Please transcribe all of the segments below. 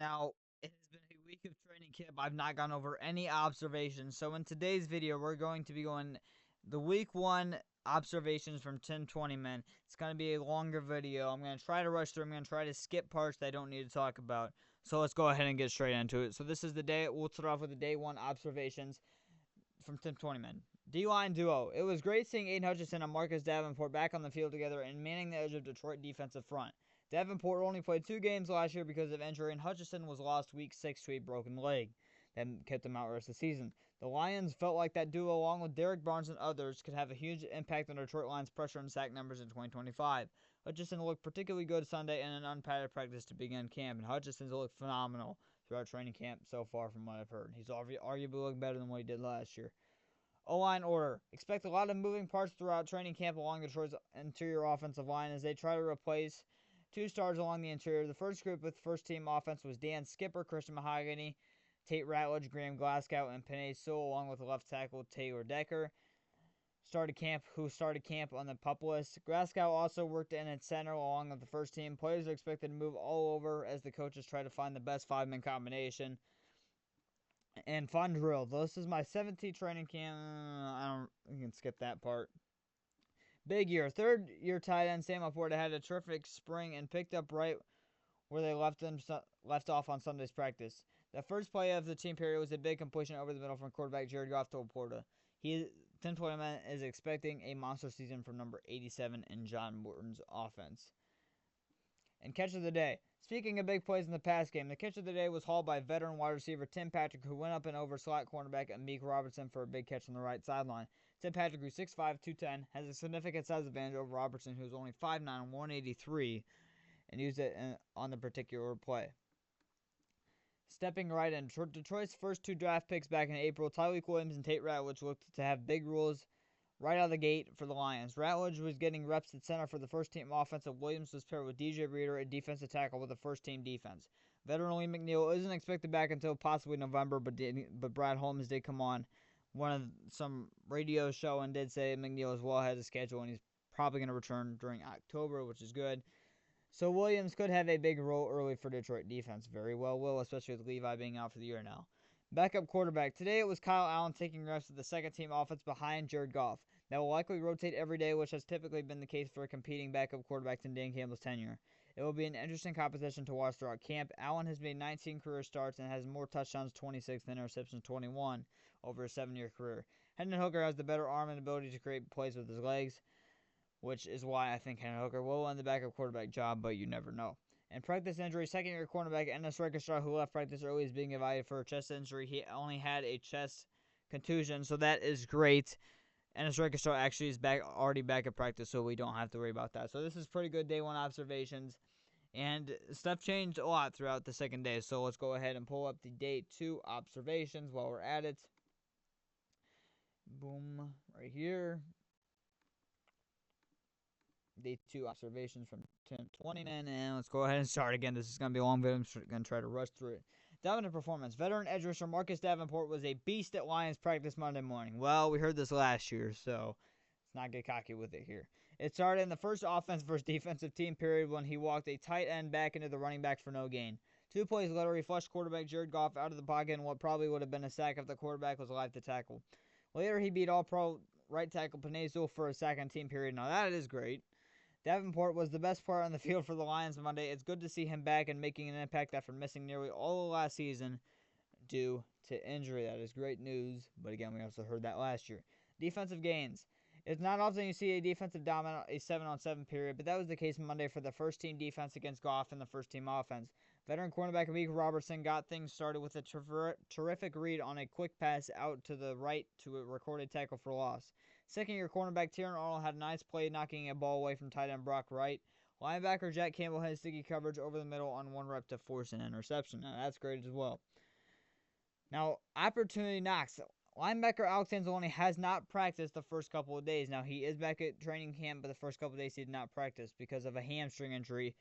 Now, it has been a week of training camp. I've not gone over any observations. So in today's video, we're going to be going the week 1 observations from Tim Twentyman. It's going to be a longer video. I'm going to try to rush through. I'm going to try to skip parts that I don't need to talk about. So let's go ahead and get straight into it. So this is the day. We'll start off with the day 1 observations from Tim Twentyman. D-line duo. It was great seeing Aiden Hutchinson and Marcus Davenport back on the field together and manning the edge of Detroit defensive front. Davenport only played 2 games last year because of injury, and Hutchinson was lost week 6 to a broken leg. That kept him out the rest of the season. The Lions felt like that duo, along with Derek Barnes and others, could have a huge impact on Detroit Lions' pressure and sack numbers in 2025. Hutchinson looked particularly good Sunday in an unpadded practice to begin camp, and Hutchinson's looked phenomenal throughout training camp so far from what I've heard. He's arguably looking better than what he did last year. O-line order. Expect a lot of moving parts throughout training camp along Detroit's interior offensive line as they try to replace 2 stars along the interior. The first group with first-team offense was Dan Skipper, Christian Mahogany, Tate Ratledge, Graham Glasgow, and Panay Sewell, along with left tackle Taylor Decker, who started camp on the PUP list. Glasgow also worked in at center along with the first team. Players are expected to move all over as the coaches try to find the best 5-man combination. And fun drill. This is my 17th training camp. You can skip that part. Big year. Third year tight end Sam Laporta had a terrific spring and picked up right where they left off on Sunday's practice. The first play of the team period was a big completion over the middle from quarterback Jared Goff to Laporta. Tim Twentyman is expecting a monster season from number 87 in John Morton's offense. And catch of the day. Speaking of big plays in the pass game, the catch of the day was hauled by veteran wide receiver Tim Patrick, who went up and over slot cornerback Amik Robertson for a big catch on the right sideline. Tim Patrick, who's 6'5", 210, has a significant size advantage over Robertson, who's only 5'9", 183, and used it on the particular play. Stepping right in, Detroit's first 2 draft picks back in April, Tyreek Williams and Tate Ratledge, looked to have big rules right out of the gate for the Lions. Ratledge was getting reps at center for the first-team offense, and Williams was paired with DJ Reader, a defensive tackle with the first-team defense. Veteran Lee McNeil isn't expected back until possibly November, but Brad Holmes did come on some radio show and did say McNeil is well ahead of schedule, and he's probably going to return during October, which is good. So Williams could have a big role early for Detroit defense. Very well will, especially with Levi being out for the year now. Backup quarterback. Today it was Kyle Allen taking reps with the second-team offense behind Jared Goff. That will likely rotate every day, which has typically been the case for competing backup quarterbacks in Dan Campbell's tenure. It will be an interesting competition to watch throughout camp. Allen has made 19 career starts and has more touchdowns, 26, than interceptions, 21, over a 7-year career. Hendon Hooker has the better arm and ability to create plays with his legs, which is why I think Hendon Hooker will win the backup quarterback job, but you never know. And practice injury, second-year cornerback Ennis Rakestraw, who left practice early, is being evaluated for a chest injury. He only had a chest contusion, so that is great. Ennis Rakestraw actually is already back at practice, so we don't have to worry about that. So this is pretty good day 1 observations. And stuff changed a lot throughout the second day, so let's go ahead and pull up the day 2 observations while we're at it. Boom, right here. Day 2 observations from Tim Twentyman, and let's go ahead and start again. This is going to be a long video. I'm going to try to rush through it. Dominant performance. Veteran edge rusher Marcus Davenport was a beast at Lions practice Monday morning. Well, we heard this last year, so let's not get cocky with it here. It started in the first offense versus defensive team period when he walked a tight end back into the running backs for no gain. 2 plays later, he flushed quarterback Jared Goff out of the pocket in what probably would have been a sack if the quarterback was alive to tackle. Later, he beat All-Pro right tackle Panay Sewell for a sack on team period. Now, that is great. Davenport was the best player on the field for the Lions on Monday. It's good to see him back and making an impact after missing nearly all of last season due to injury. That is great news, but again, we also heard that last year. Defensive gains. It's not often you see a defensive dominant a 7-on-7 period, but that was the case Monday for the first-team defense against Goff and the first-team offense. Veteran cornerback Amik Robertson got things started with a terrific read on a quick pass out to the right to a recorded tackle for loss. Second-year cornerback Tiernan Arnold had a nice play knocking a ball away from tight end Brock Wright. Linebacker Jack Campbell had sticky coverage over the middle on 1 rep to force an interception. Now, that's great as well. Now, opportunity knocks. Linebacker Alex Anzalone has not practiced the first couple of days. Now, he is back at training camp, but the first couple of days he did not practice because of a hamstring injury,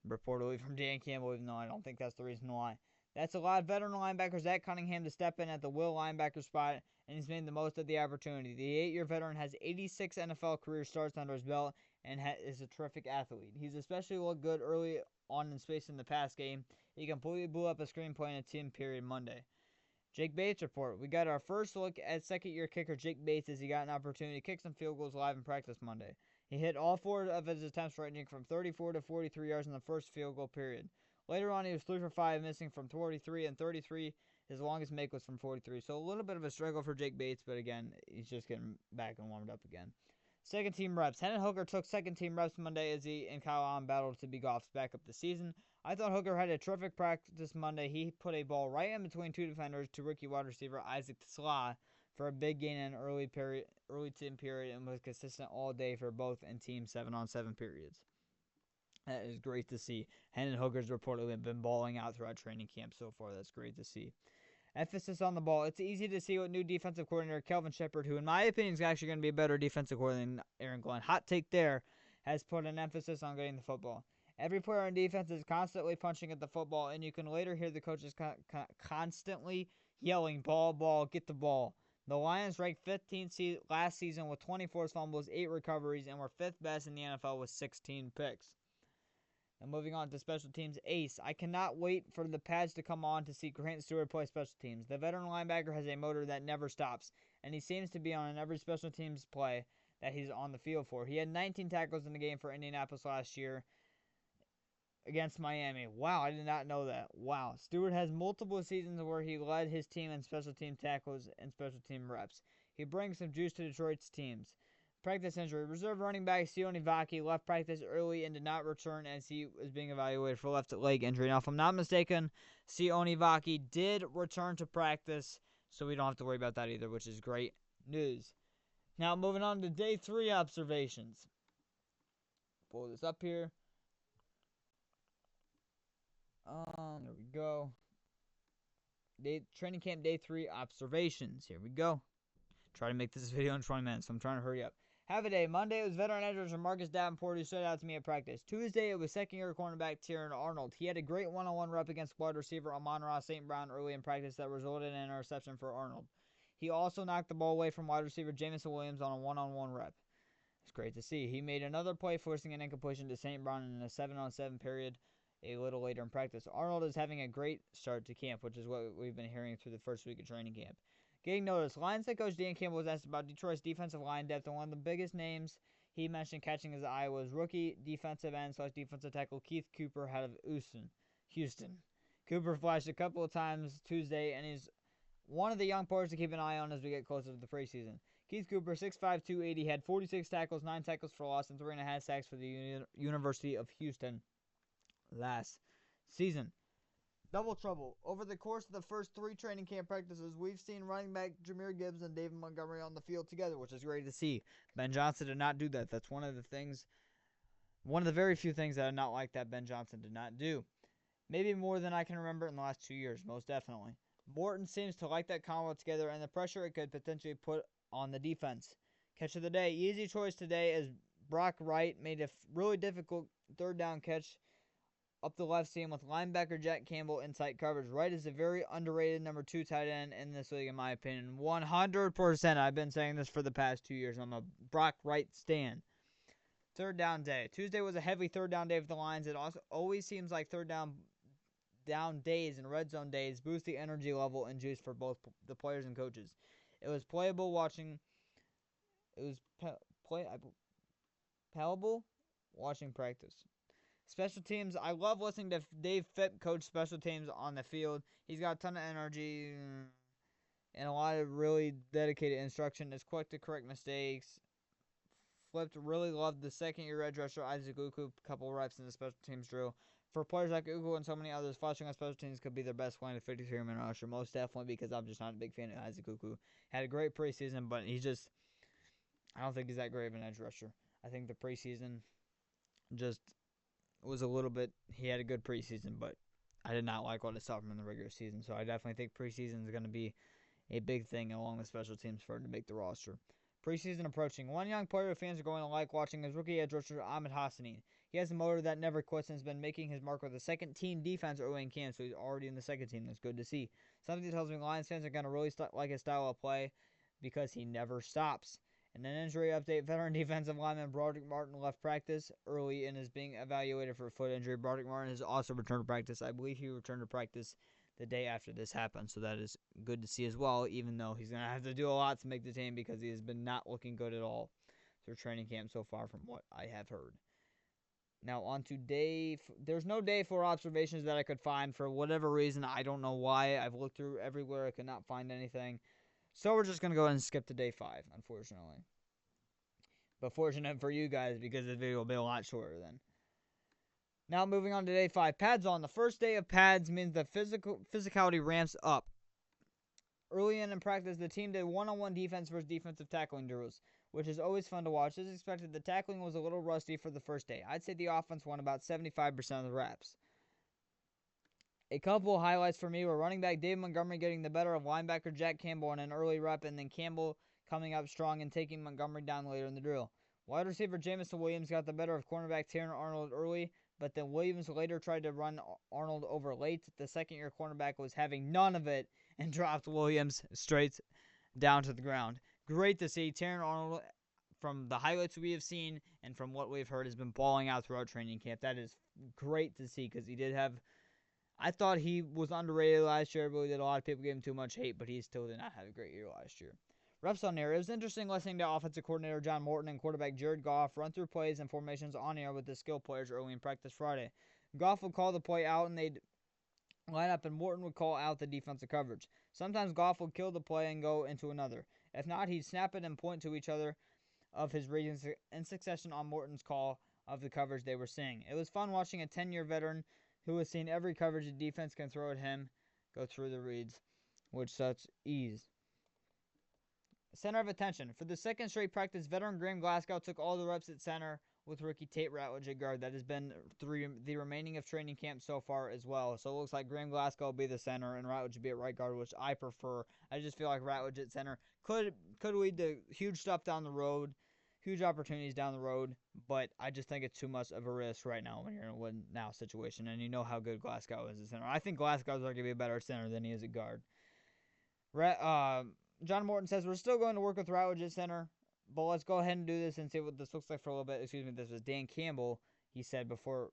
reportedly from Dan Campbell, even though I don't think that's the reason why. That's allowed veteran linebacker Zach Cunningham to step in at the will linebacker spot, and he's made the most of the opportunity. The 8-year veteran has 86 NFL career starts under his belt and is a terrific athlete. He's especially looked good early on in space in the pass game. He completely blew up a screenplay in a team period Monday. Jake Bates report. We got our first look at second-year kicker Jake Bates as he got an opportunity to kick some field goals live in practice Monday. He hit all 4 of his attempts, ranging from 34 to 43 yards in the first field goal period. Later on, he was 3 for 5, missing from 43 and 33. His longest make was from 43. So a little bit of a struggle for Jake Bates, but again, he's just getting back and warmed up again. Second team reps. Hendon Hooker took second team reps Monday as he and Kyle Allen battled to be Goff's backup this season. I thought Hooker had a terrific practice Monday. He put a ball right in between 2 defenders to rookie wide receiver Isaac Tesla for a big gain in early team period and was consistent all day for both in team 7-on-7 periods. That is great to see. Hendon Hooker's reportedly been balling out throughout training camp so far. That's great to see. Emphasis on the ball. It's easy to see what new defensive coordinator Kelvin Shepard, who in my opinion is actually going to be a better defensive coordinator than Aaron Glenn, hot take there, has put an emphasis on getting the football. Every player on defense is constantly punching at the football, and you can later hear the coaches constantly yelling, ball, ball, get the ball. The Lions ranked 15th last season with 24 fumbles, 8 recoveries, and were 5th best in the NFL with 16 picks. And moving on to special teams ace. I cannot wait for the pads to come on to see Grant Stewart play special teams. The veteran linebacker has a motor that never stops, and he seems to be on every special teams play that he's on the field for. He had 19 tackles in the game for Indianapolis last year against Miami. Wow, I did not know that. Wow. Stewart has multiple seasons where he led his team in special team tackles and special team reps. He brings some juice to Detroit's teams. Practice injury. Reserve running back Sione Vaki left practice early and did not return as he was being evaluated for left leg injury. Now, if I'm not mistaken, Sione Vaki did return to practice, so we don't have to worry about that either, which is great news. Now, moving on to day 3 observations. Pull this up here. There we go. Training camp day 3 observations. Here we go. Try to make this video in 20 minutes, so I'm trying to hurry up. Have a day. Monday, it was veteran edge rusher Marcus Davenport who stood out to me at practice. Tuesday, it was second-year cornerback Tiernan Arnold. He had a great one-on-one rep against wide receiver Amon-Ra St. Brown early in practice that resulted in an interception for Arnold. He also knocked the ball away from wide receiver Jamison Williams on a one-on-one rep. It's great to see. He made another play forcing an incompletion to St. Brown in a 7-on-7 period a little later in practice. Arnold is having a great start to camp, which is what we've been hearing through the first week of training camp. Getting noticed. Lions head coach Dan Campbell was asked about Detroit's defensive line depth, and one of the biggest names he mentioned catching his eye was rookie defensive end / defensive tackle Keith Cooper out of Houston. Cooper flashed a couple of times Tuesday, and he's one of the young players to keep an eye on as we get closer to the preseason. Keith Cooper, 6'5", 280, had 46 tackles, 9 tackles for loss, and 3.5 sacks for the University of Houston last season. Double trouble. Over the course of the first 3 training camp practices, we've seen running back Jahmyr Gibbs and David Montgomery on the field together, which is great to see. Ben Johnson did not do that. That's one of the very few things that I did not like that Ben Johnson did not do. Maybe more than I can remember in the last 2 years, most definitely. Morton seems to like that combo together and the pressure it could potentially put on the defense. Catch of the day. Easy choice today as Brock Wright made a really difficult third down catch up the left seam with linebacker Jack Campbell in tight coverage. Wright is a very underrated number 2 tight end in this league, in my opinion. 100%. I've been saying this for the past 2 years. I'm a Brock Wright stan. Third down day. Tuesday was a heavy third down day for the Lions. It also always seems like third down days and red zone days boost the energy level and juice for both the players and coaches. It was playable watching. It was palatable watching practice. Special teams, I love listening to Dave Phipp coach special teams on the field. He's got a ton of energy and a lot of really dedicated instruction. Is quick to correct mistakes. Flipped really loved the second-year edge rusher Isaac Uku, couple reps in the special teams drill. For players like Uku and so many others, flashing on special teams could be their best plan to 53-man rusher. Most definitely, because I'm just not a big fan of Isaac Uku. Had a great preseason, but I don't think he's that great of an edge rusher. I think the preseason just was a little bit, he had a good preseason, but I did not like what I saw from him in the regular season. So I definitely think preseason is going to be a big thing along with special teams for him to make the roster. Preseason approaching. One young player fans are going to like watching is rookie edge rusher Ahmed Hassanin. He has a motor that never quits and has been making his mark with the second team defense early in camp, so he's already in the second team. That's good to see. Something tells me Lions fans are going to really like his style of play because he never stops. In an injury update, veteran defensive lineman Broderick Martin left practice early and is being evaluated for a foot injury. Broderick Martin has also returned to practice. I believe he returned to practice the day after this happened, so that is good to see as well, even though he's going to have to do a lot to make the team because he has been not looking good at all through training camp so far from what I have heard. Now on to there's no day 4 observations that I could find for whatever reason. I don't know why. I've looked through everywhere. I could not find anything. So we're just going to go ahead and skip to day 5, unfortunately. But fortunate for you guys because this video will be a lot shorter then. Now moving on to day 5. Pads on. The first day of pads means the physicality ramps up. Early in practice, the team did one-on-one defense versus defensive tackling drills, which is always fun to watch. As expected, the tackling was a little rusty for the first day. I'd say the offense won about 75% of the reps. A couple of highlights for me were running back David Montgomery getting the better of linebacker Jack Campbell in an early rep, and then Campbell coming up strong and taking Montgomery down later in the drill. Wide receiver Jamison Williams got the better of cornerback Taron Arnold early, but then Williams later tried to run Arnold over late. The second-year cornerback was having none of it and dropped Williams straight down to the ground. Great to see. Taron Arnold, from the highlights we have seen and from what we've heard, has been balling out throughout training camp. That is great to see because he did have... I thought he was underrated last year. I really did. A lot of people gave him too much hate, but he still did not have a great year last year. Reps on air. It was interesting listening to offensive coordinator John Morton and quarterback Jared Goff run through plays and formations on air with the skill players early in practice Friday. Goff would call the play out and they'd line up, and Morton would call out the defensive coverage. Sometimes Goff would kill the play and go into another. If not, he'd snap it and point to each other of his readings in succession on Morton's call of the coverage they were seeing. It was fun watching a 10-year veteran who has seen every coverage the defense can throw at him go through the reads with such ease. Center of attention. For the second straight practice, veteran Graham Glasgow took all the reps at center with rookie Tate Ratledge at guard. That has been the remaining of training camp so far as well. So it looks like Graham Glasgow will be the center and Ratledge will be at right guard, which I prefer. I just feel like Ratledge at center could lead to huge stuff down the road, huge opportunities down the road, but I just think it's too much of a risk right now when you're in a win-now situation, and you know how good Glasgow is at center. I think Glasgow's going to be a better center than he is at guard. John Morton says, we're still going to work with Ratledge at center, but let's go ahead and do this and see what this looks like for a little bit. Excuse me, this was Dan Campbell, he said before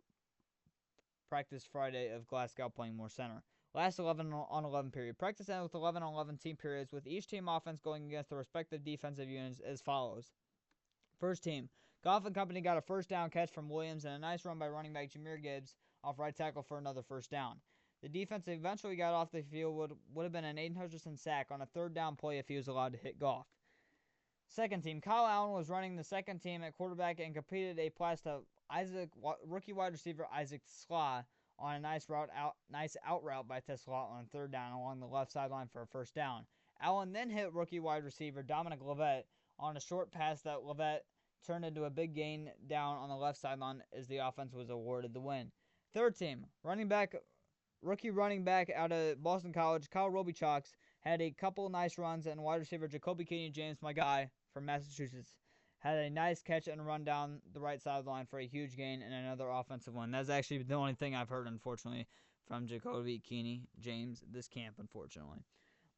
practice Friday of Glasgow playing more center. Last 11 on 11 period. Practice ended with 11 on 11 team periods, with each team offense going against the respective defensive units as follows. First team, Goff and company got a first down catch from Williams and a nice run by running back Jahmyr Gibbs off right tackle for another first down. The defense eventually got off the field would have been an Aiden Hutchinson sack on a third down play if he was allowed to hit Goff. Second team, Kyle Allen was running the second team at quarterback and completed a pass to rookie wide receiver Isaac Tesla on a nice out route by Tesla on third down along the left sideline for a first down. Allen then hit rookie wide receiver Dominic Leavitt on a short pass that Leavitt turned into a big gain down on the left sideline as the offense was awarded the win. Third team, rookie running back out of Boston College, Kyle Robichaux, had a couple nice runs, and wide receiver Jacoby Keeney James, my guy from Massachusetts, had a nice catch and run down the right sideline for a huge gain and another offensive one. That's actually the only thing I've heard, unfortunately, from Jacoby Keeney James this camp, unfortunately.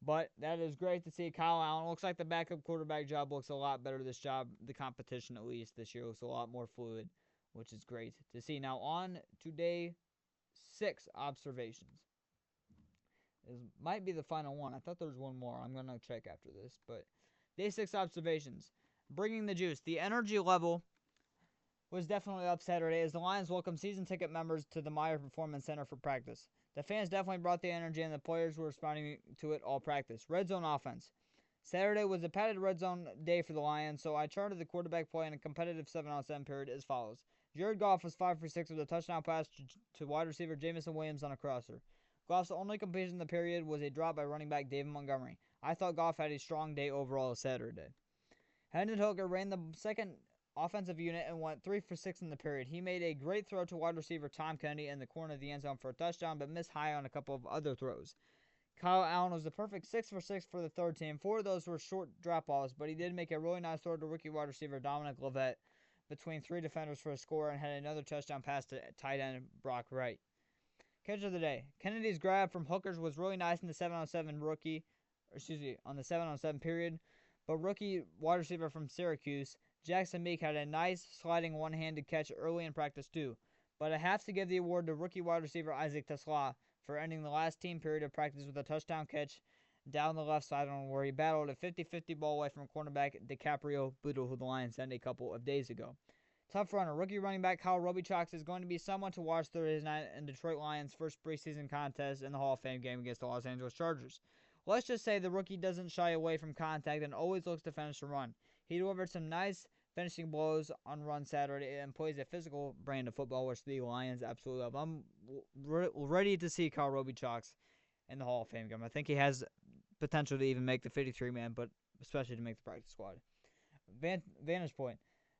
But that is great to see. Kyle Allen looks like the backup quarterback job looks a lot better this job. The competition, at least, this year looks a lot more fluid, which is great to see. Now, on to day 6 observations. This might be the final one. I thought there was one more. I'm going to check after this. But day 6 observations. Bringing the juice. The energy level was definitely up Saturday as the Lions welcomed season ticket members to the Meyer Performance Center for practice. The fans definitely brought the energy, and the players were responding to it all practice. Red zone offense. Saturday was a padded red zone day for the Lions, so I charted the quarterback play in a competitive 7-on-7 period as follows. Jared Goff was 5 for 6 with a touchdown pass to wide receiver Jamison Williams on a crosser. Goff's only completion in the period was a drop by running back David Montgomery. I thought Goff had a strong day overall Saturday. Hendon Hooker ran the second offensive unit and went 3 for 6 in the period. He made a great throw to wide receiver Tom Kennedy in the corner of the end zone for a touchdown, but missed high on a couple of other throws. Kyle Allen was the perfect 6 for 6 for the third team. 4 of those were short drop-offs, but he did make a really nice throw to rookie wide receiver Dominic Leavitt between 3 defenders for a score and had another touchdown pass to tight end Brock Wright. Catch of the day. Kennedy's grab from Hookers was really nice in the 7-on-7 on the 7-on-7 period, but rookie wide receiver from Syracuse, Jackson Meek, had a nice sliding one-handed catch early in practice too. But I have to give the award to rookie wide receiver Isaac TeSlaa for ending the last team period of practice with a touchdown catch down the left sideline where he battled a 50-50 ball away from cornerback DiCaprio Bootle, who the Lions sent a couple of days ago. Tough runner. Rookie running back Kyle Robichaux is going to be someone to watch Thursday night in Detroit Lions' first preseason contest in the Hall of Fame game against the Los Angeles Chargers. Let's just say the rookie doesn't shy away from contact and always looks to finish the run. He delivered some nice finishing blows on run Saturday and plays a physical brand of football, which the Lions absolutely love. I'm ready to see Kyle Robichaux in the Hall of Fame game. I think he has potential to even make the 53-man, but especially to make the practice squad. Vantage point.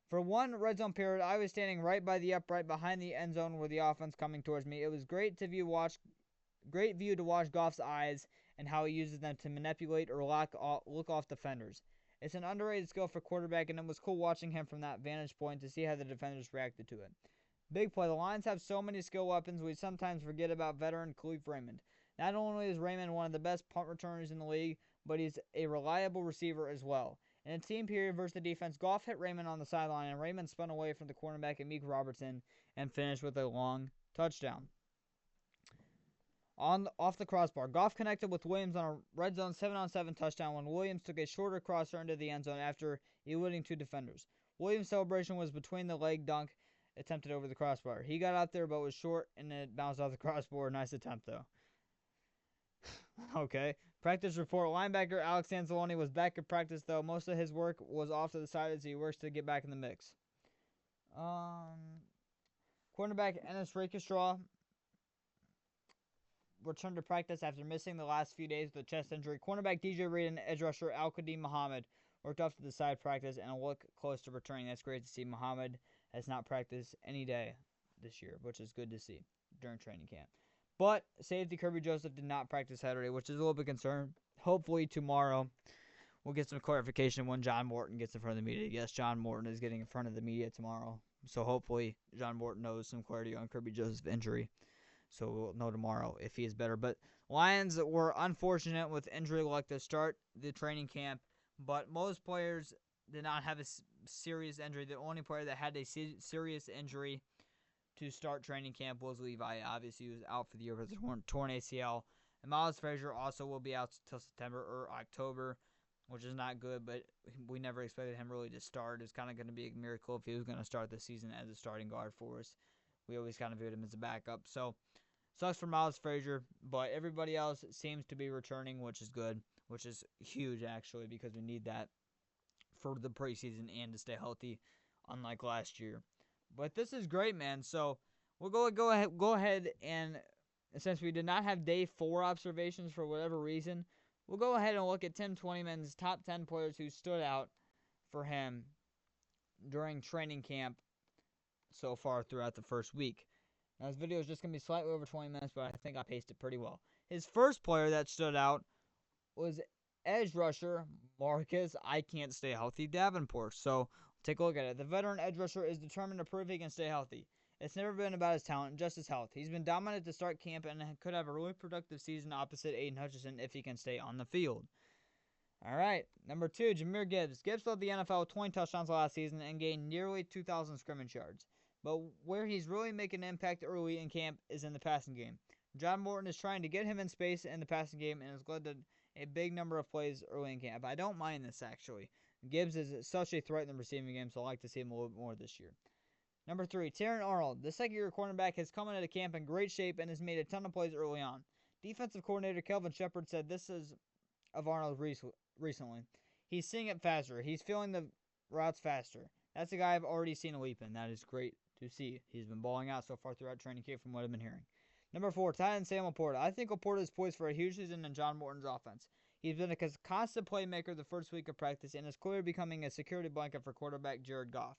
For one red zone period, I was standing right by the upright behind the end zone with the offense coming towards me. It was great view to watch Goff's eyes and how he uses them to manipulate or look off defenders. It's an underrated skill for quarterback, and it was cool watching him from that vantage point to see how the defenders reacted to it. Big play. The Lions have so many skill weapons, we sometimes forget about veteran Khalif Raymond. Not only is Raymond one of the best punt returners in the league, but he's a reliable receiver as well. In a team period versus the defense, Goff hit Raymond on the sideline, and Raymond spun away from the cornerback Amik Robertson and finished with a long touchdown. Off the crossbar, Goff connected with Williams on a red zone 7-on-7 touchdown when Williams took a shorter crosser into the end zone after eluding two defenders. Williams' celebration was between the leg dunk attempted over the crossbar. He got out there but was short and it bounced off the crossbar. Nice attempt though. Okay. Practice report. Linebacker Alex Anzalone was back at practice though. Most of his work was off to the side as he works to get back in the mix. Cornerback Ennis Rakestraw returned to practice after missing the last few days with a chest injury. Cornerback DJ Reed and edge rusher Al-Qadim Muhammad worked off to the side practice and look close to returning. That's great to see. Muhammad has not practiced any day this year, which is good to see during training camp. But safety Kirby Joseph did not practice Saturday, which is a little bit concerned. Hopefully tomorrow we'll get some clarification when John Morton gets in front of the media. Yes, John Morton is getting in front of the media tomorrow. So hopefully John Morton knows some clarity on Kirby Joseph's injury. So we'll know tomorrow if he is better. But Lions were unfortunate with injury luck to start the training camp. But most players did not have a serious injury. The only player that had a serious injury to start training camp was Levi. Obviously, he was out for the year with a torn ACL. And Miles Frazier also will be out until September or October, which is not good. But we never expected him really to start. It was kind of going to be a miracle if he was going to start the season as a starting guard for us. We always kind of viewed him as a backup. So, sucks for Miles Frazier, but everybody else seems to be returning, which is good, which is huge, actually, because we need that for the preseason and to stay healthy, unlike last year. But this is great, man. So, we'll go ahead and, since we did not have day 4 observations for whatever reason, we'll go ahead and look at Tim Twentyman's top 10 players who stood out for him during training camp so far throughout the first week. Now, this video is just going to be slightly over 20 minutes, but I think I paced it pretty well. His first player that stood out was edge rusher Marcus I Can't Stay Healthy Davenport. So, take a look at it. The veteran edge rusher is determined to prove he can stay healthy. It's never been about his talent, just his health. He's been dominant to start camp and could have a really productive season opposite Aiden Hutchinson if he can stay on the field. All right, number 2, Jahmyr Gibbs. Gibbs led the NFL with 20 touchdowns last season and gained nearly 2,000 scrimmage yards. But where he's really making an impact early in camp is in the passing game. John Morton is trying to get him in space in the passing game and has led to a big number of plays early in camp. I don't mind this, actually. Gibbs is such a threat in the receiving game, so I like to see him a little bit more this year. Number 3, Taron Arnold. The second-year cornerback has come into camp in great shape and has made a ton of plays early on. Defensive coordinator Kelvin Shepard said this is of Arnold recently. He's seeing it faster. He's feeling the routes faster. That's a guy I've already seen a leap in. That is great to see. He's been balling out so far throughout training camp from what I've been hearing. Number 4, tight end Sam Laporta. I think Laporta is poised for a huge season in John Morton's offense. He's been a constant playmaker the first week of practice and is clearly becoming a security blanket for quarterback Jared Goff.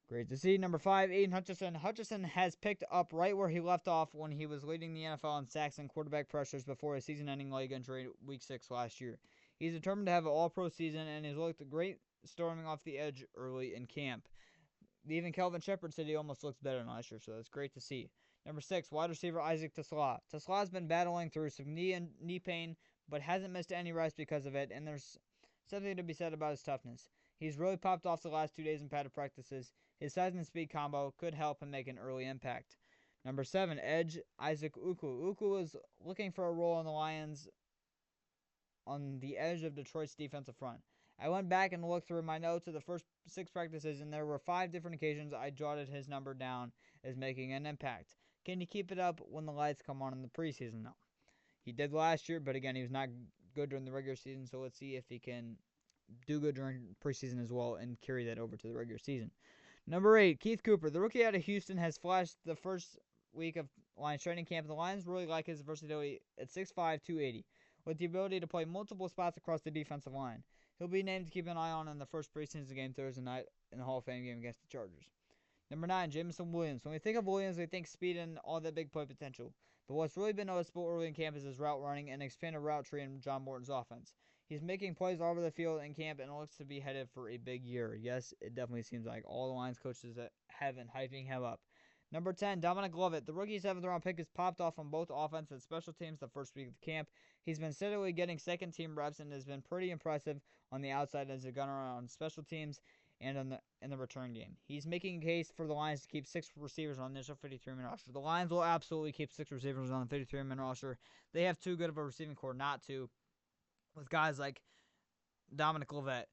Great to see. Number 5, Aiden Hutchinson. Hutchinson has picked up right where he left off when he was leading the NFL in sacks and quarterback pressures before a season-ending leg injury week 6 last year. He's determined to have an all-pro season and has looked great storming off the edge early in camp. Even Kelvin Shepard said he almost looks better than last year, so that's great to see. Number 6, wide receiver Isaac TeSlaa. TeSlaa has been battling through some knee pain, but hasn't missed any reps because of it, and there's something to be said about his toughness. He's really popped off the last 2 days in padded practices. His size and speed combo could help him make an early impact. Number 7, Edge Isaac Uku. Uku is looking for a role on the Lions on the edge of Detroit's defensive front. I went back and looked through my notes of the first 6 practices, and there were 5 different occasions I jotted his number down as making an impact. Can he keep it up when the lights come on in the preseason? No. He did last year, but again, he was not good during the regular season, so let's see if he can do good during preseason as well and carry that over to the regular season. Number 8, Keith Cooper. The rookie out of Houston has flashed the first week of Lions training camp. The Lions really like his versatility at 6'5", 280, with the ability to play multiple spots across the defensive line. He'll be named to keep an eye on in the first preseason game Thursday night in the Hall of Fame game against the Chargers. Number 9, Jameson Williams. When we think of Williams, we think speed and all that big play potential. But what's really been noticeable early in camp is his route running and expanded route tree in John Morton's offense. He's making plays all over the field in camp and looks to be headed for a big year. Yes, it definitely seems like all the Lions coaches have been hyping him up. Number 10, Dominic Lovett. The rookie 7th-round pick has popped off on both offense and special teams the first week of camp. He's been steadily getting second-team reps and has been pretty impressive on the outside as a gunner on special teams and in the return game. He's making a case for the Lions to keep 6 receivers on the initial 53-man roster. The Lions will absolutely keep 6 receivers on the 53-man roster. They have too good of a receiving core not to, with guys like Dominic Lovett,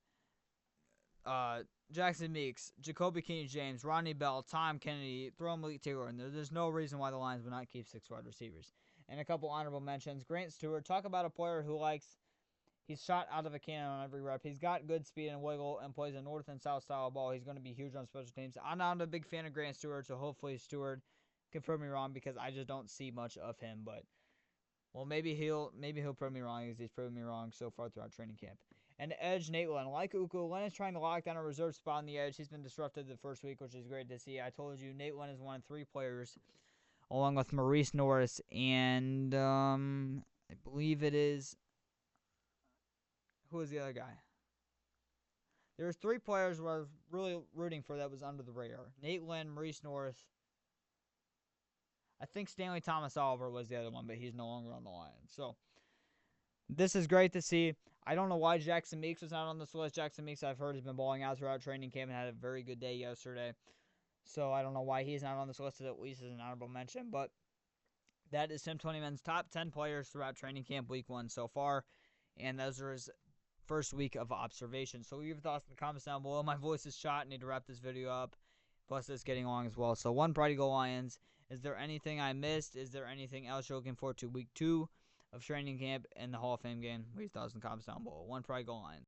Jackson Meeks, Jacoby Keeney-James, Rodney Bell, Tom Kennedy, throw Malik Taylor in there. There's no reason why the Lions would not keep 6 wide receivers. And a couple honorable mentions. Grant Stewart, talk about a player who he's shot out of a cannon on every rep. He's got good speed and wiggle and plays a north and south style of ball. He's going to be huge on special teams. I'm not a big fan of Grant Stewart, so hopefully Stewart can prove me wrong because I just don't see much of him. But well, maybe he'll prove me wrong as he's proven me wrong so far throughout training camp. And edge, Nate Lynn. Like Uku, Lynn is trying to lock down a reserve spot on the edge. He's been disrupted the first week, which is great to see. I told you Nate Lynn is one of 3 players, along with Maurice Norris and I believe it is. Who was the other guy? There was 3 players who I was really rooting for that was under the radar. Nate Lynn, Maurice Norris. I think Stanley Thomas Oliver was the other one, but he's no longer on the Lions. So this is great to see. I don't know why Jackson Meeks was not on this list. Jackson Meeks, I've heard, has been balling out throughout training camp and had a very good day yesterday. So I don't know why he's not on this list, at least as an honorable mention. But that is Tim Twentyman's top 10 players throughout training camp week 1 so far. And those are his first week of observation. So leave your thoughts in the comments down below. My voice is shot. I need to wrap this video up. Plus, it's getting long as well. So, one Pride Go Lions. Is there anything I missed? Is there anything else you're looking forward to week 2 of training camp and the Hall of Fame game? Leave your thoughts in the comments down below. One Pride Go Lions.